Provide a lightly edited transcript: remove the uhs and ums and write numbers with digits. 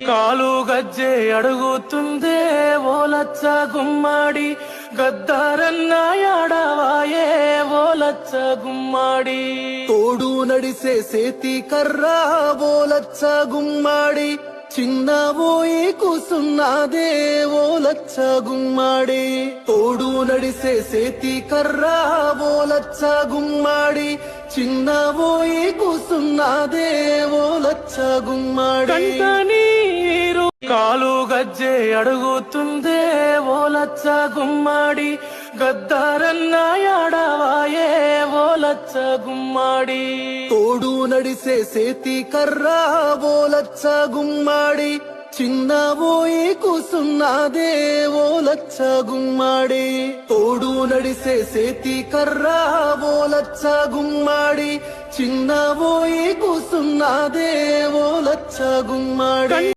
కాలు గజ్జే అడుగుతుందే ఓలచ్చ గుమ్మాడి గద్దారన్న యాడవాయే ఓలచ్చ గుమ్మాడి తోడు నడిసే సేతి కర్రా ఓలచ్చ గుమ్మాడి చిన్నబోయి కూసున్నాదే ఓలచ్చ గుమ్మాడి తోడు నడిసే సేతి కర్రా ఓలచ్చ గుమ్మాడి చిన్నబోయి కూసున్నాదే ఓలచ్చ గుమ్మాడి కాలు గజ్జే అడుగుతుందే ఓలచ్చ గుమ్మాడి గద్దారన్న యాడవాయే ఓలచ్చ గుమ్మాడి తోడు నడిసే సేతి కర్రా ఓలచ్చ గుమ్మాడి చిన్నబోయి కూసున్నాదే ఓలచ్చ గుమ్మాడి తోడు నడిసే సేతి కర్రా ఓలచ్చ గుమ్మాడి చిన్నబోయి కూసున్నాదే ఓలచ్చ గుమ్మాడి